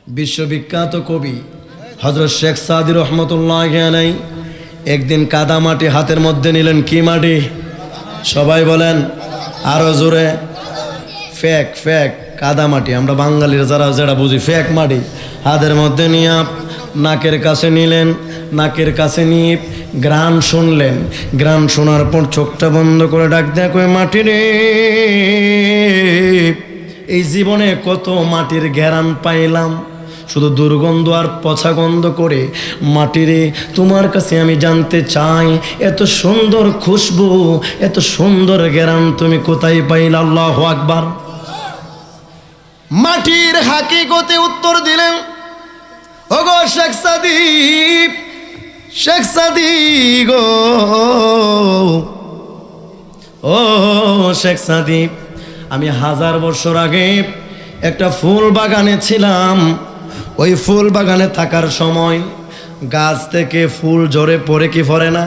বিশ্ববিখ্যাত কবি হযরত শেখ সাদি রহমতুল্লাহি আলাইহি একদিন কাদা মাটি হাতের মধ্যে নিলেন। কি মাটি? সবাই বলেন আরো জোরে। ফেক ফেক কাদা মাটি, আমরা বাঙালিরা যারা যেটা বুঝি ফেক মাটি হাতের মধ্যে নিয়ে নাকের কাছে নিলেন। নাকের কাছে নিয়ে গ্রান শুনলেন। গ্রান শোনার পর চোখটা বন্ধ করে ডাক দেয়া কই, মাটি রে, এই জীবনে কত মাটির ঘ্রাণ পাইলাম, শুধু দুর্গন্ধ আর পচা গন্ধ করে। মাটিরে, তোমার কাছে আমি জানতে চাই, এত সুন্দর খুশবু, এত সুন্দর ঘ্রাণ তুমি কোথায় পাইলা? আল্লাহু আকবার। মাটির হাকিকতে উত্তর দিলেন, ওগো শেখ সাদি, শেখ সাদি গো, ও শেখ সাদি, আমি 1000 বছর আগে একটা ফুল বাগানে ছিলাম। ওই ফুল বাগানে থাকার সময় গাছ থেকে ফুল ঝরে পড়ে কি ফরে না?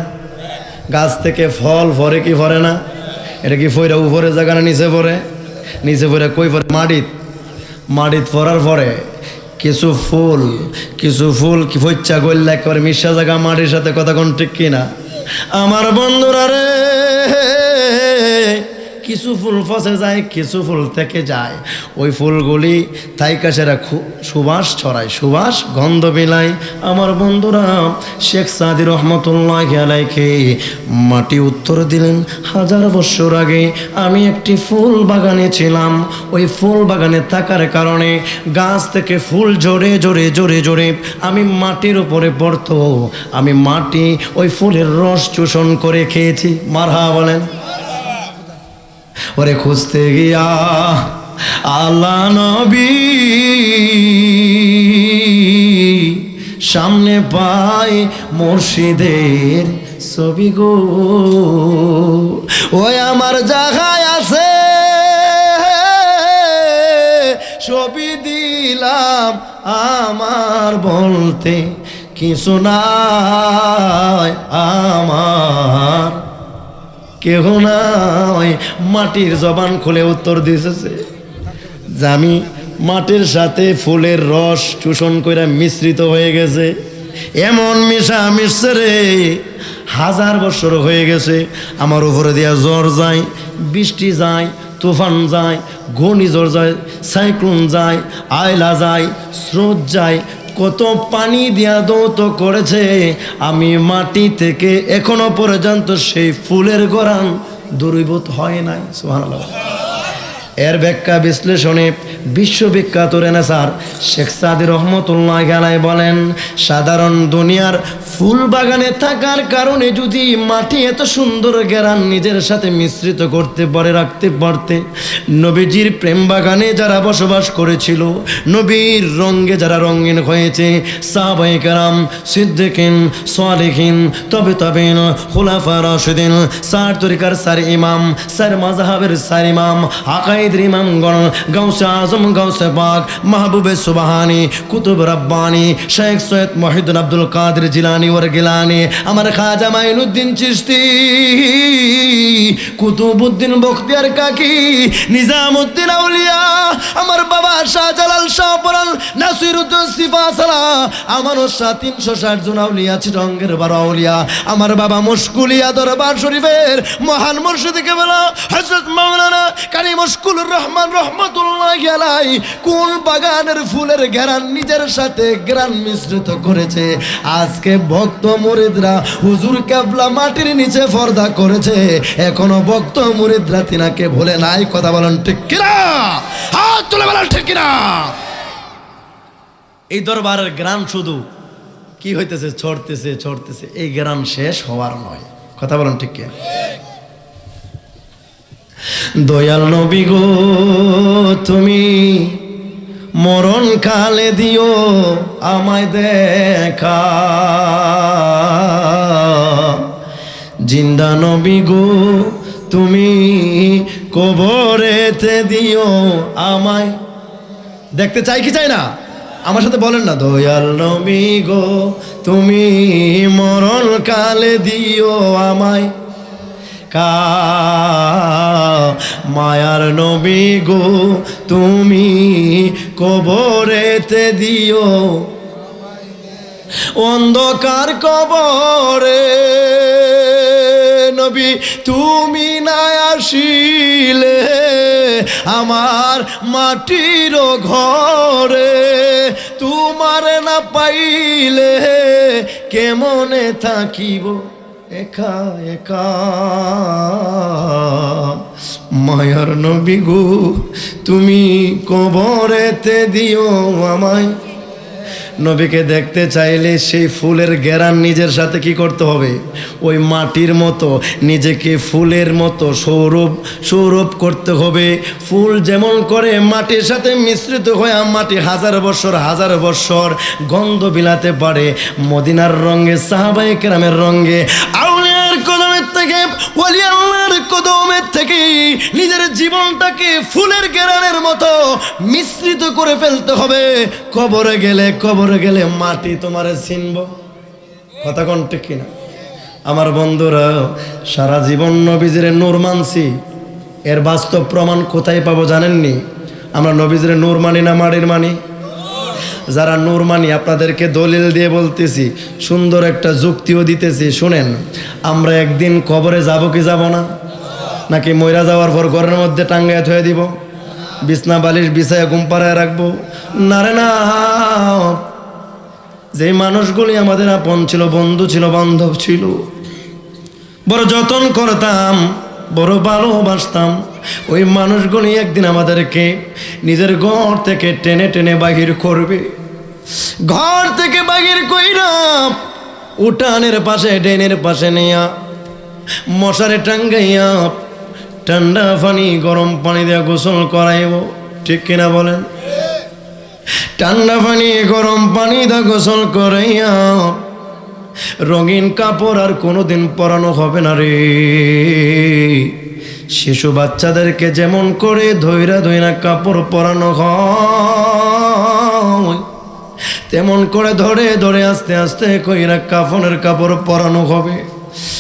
গাছ থেকে ফল ফরে কি ফরে না? এটা কি ফইরা উপরে জায়গা না নিচে পড়ে? নিচে পড়ে কই পড়ে? মাটিত। মাটিত পড়ার পরে কিছু ফুল কি ফইচ্ছা গইল্লা একেবারে মিশা জায়গা মাটির সাথে, কথা কোন ঠিক কিনা? আমার বন্ধুরা রে, কিছু ফুল ফসে যায়, কিছু ফুল থেকে যায়। ওই ফুলগুলি তাইকাশেরা সুবাস ছড়ায়, সুবাস গন্ধ বিলায়। আমার বন্ধুরা, শেখ সাদি রহমতুল্লাহি আলাইহি মাটি উত্তর দিলেন, 1000 বছর আগে আমি একটি ফুল বাগানে ছিলাম। ওই ফুল বাগানে থাকার কারণে গাছ থেকে ফুল জোরে জোরে জোরে জোরে আমি মাটির উপরে পড়তো। আমি মাটি ওই ফুলের রস চূষণ করে খেয়েছি। মারহাবা বলেন। ওরে খুঁজতে গিয়া আল্লাহ নবী সামনে পাই মুর্শিদের ছবি গো। ওই আমার জায়গায় আছে, ছবি দিলাম, আমার বলতে কিছু নাই, আমার কেহ নাই। মাটির জবান খুলে উত্তর দিয়েছে যে আমি মাটির সাথে ফুলের রস চূষণ করে মিশ্রিত হয়ে গেছে। এমন মিশা মিশছে রে, 1000 বছর হয়ে গেছে। আমার উপরে দিয়া জ্বর যায়, বৃষ্টি যায়, তুফান যায়, ঘূর্ণিঝড় যায়, সাইক্লোন যায়, আয়লা যায়, স্রোত যায়, কত পানি দিয়া দৌত করেছে। আমি মাটি থেকে এখনো পর্যন্ত সেই ফুলের ঘ্রাণ দূরীভূত হয় নাই। সুবহানাল্লাহ। এর ব্যাখ্যা বিশ্লেষণে বিশ্ববিখ্যাত রেনেসার শেখ সাদি রহমতুল্লাহি আলাইহি বলেন, সাধারণ দুনিয়ার ফুল বাগানে থাকার কারণে যদি মাটি এত সুন্দর ঘ্রাণ নিজের সাথে মিশ্রিত করতে পারে, রাখতে পারতে, নবীজির প্রেম বাগানে যারা বসবাস করেছিল, নবীর রঙে যারা রঙিন হয়েছে, সাহাবায়ে কেরাম, সিদ্দিকিন, সালেহিন, তাবেঈন, খুলাফা রাশিদিন, 4 তরিকার 4 ইমাম, 4 মাযহাবের 4 ইমাম, আকাইদের ইমামগণ, গাউসে আজম, গাউসে পাক, মাহবুবে সুবহানি, কুতুব রব্বানি, শেখ সৈয়দ মুহিউদ্দিন আব্দুল কাদের জিলানী ওর গিলানি, আমার খাজা মাইনুদ্দিন চিশতি, কুতুবউদ্দিন বখতিয়ার কাকি, নিজামউদ্দিন আউলিয়া, আমার বাবা শাহজালাল শাহপরান, নাসিরউদ্দিন সিফাসালা, আমার শাহ 360 জন আউলিয়া, চিরঙ্গের 12 আউলিয়া, আমার বাবা মুশকুলিয়া দরবার শরীফের মহান মুর্শিদ কেবলা হযরত মাওলানা কারি মুশকুলুর রহমান রহমাতুল্লাহি আলাইহি কোন বাগানের ফুলের ঘ্রাণ নিজের সাথে ঘ্রাণ মিশ্রিত করেছে। আজকে ভক্ত মুরিদরা হুজুর কেবলা মাটির নিচে পর্দা করেছে, এখনো ভক্ত মুরিদরা তিনাকে ভুলে নাই। কথা বলেন ঠিক কিনা? হাত তুলে বলেন ঠিক কিনা? এই দরবারের ঘ্রাণ শুধু কি হইতেছে, ছড়তেছে ছড়তেছে, এই ঘ্রাণ শেষ হওয়ার নয়। কথা বলেন ঠিক কিনা? দয়াল নবী গো, তুমি মরণ কালে দিও আমায় দেখা, জিন্দা নবী গো, তুমি কবরেতে দিও আমায়। দেখতে চাই কি চাই না? আমার সাথে বলেন না, দয়াল নবী গো, তুমি মরণ কালে দিও আমায় একা। মায়ার নবী গো তুমি কবরেতে দিও, অন্ধকার কবরে নবী তুমি না আসিলে আমার মাটির ঘরে, তোমার না পাইলে কেমনে থাকিব একা একা। মায়ার নবী গো তুমি কবরেতে দিও আমায়। নবীকে দেখতে চাইলে সেই ফুলের ঘেরান নিজের সাথে কি করতে হবে? ওই মাটির মতো নিজেকে ফুলের মতো সৌরভ করতে হবে। ফুল যেমন করে মাটির সাথে মিশ্রিত হয়ে মাটি হাজার বছর গন্ধ বিলাতে পারে, মদিনার রঙে সাহাবায়ে কেরামের রঙে আউলিয়ার কদমের থেকে ওলি আল্লাহর কদমের থেকে নিজের জীবনটাকে ফুলের ঘেরানের মতো মিশ্রিত করে ফেলতে হবে। কবরে গেলে মাটি তোমারে চিনব। কথা কোন ঠিক কিনা? আমার বন্ধুরা, সারা জীবন নবীজির নূর মানছি, এর বাস্তব প্রমাণ কোথায় পাবো জানেননি? আমরা নবীজির নূর মানি না মাটির মানি? যারা নূর মানি আপনাদেরকে দলিল দিয়ে বলতেছি, সুন্দর একটা যুক্তিও দিতেছি, শুনেন। আমরা একদিন কবরে যাব কি যাব না? নাকি মইরা যাওয়ার পর ঘরের মধ্যে টাঙ্গায় থয়ে দিব, বিছনা বালিশ বিছায় ঘুম পাড়ায় রাখবো? না রে না। যে মানুষগুলি আমাদের আপন ছিল, বন্ধু ছিল, বান্ধব ছিল, বড় যত্ন করতাম, বড় ভালোবাসতাম, ওই মানুষগুলি একদিন আমাদেরকে নিজের ঘর থেকে টেনে টেনে বাহির করবে। ঘর থেকে বাহির কইরা উঠানের পাশে ডেনের পাশে নিয়া মশারে টাঙ্গাইয়া ঠান্ডা পানি গরম পানি দিয়ে গোসল করাইব। ঠিক কিনা বলেন? ঠান্ডা পানি গরম পানি দিয়ে গোসল করাইয়া রঙিন কাপড় আর কোনোদিন পরানো হবে না রে। শিশু বাচ্চাদেরকে যেমন করে ধইরা কাপড় পরানো হয়, তেমন করে ধরে আস্তে আস্তে কইরা কাফনের কাপড় পরানো হবে।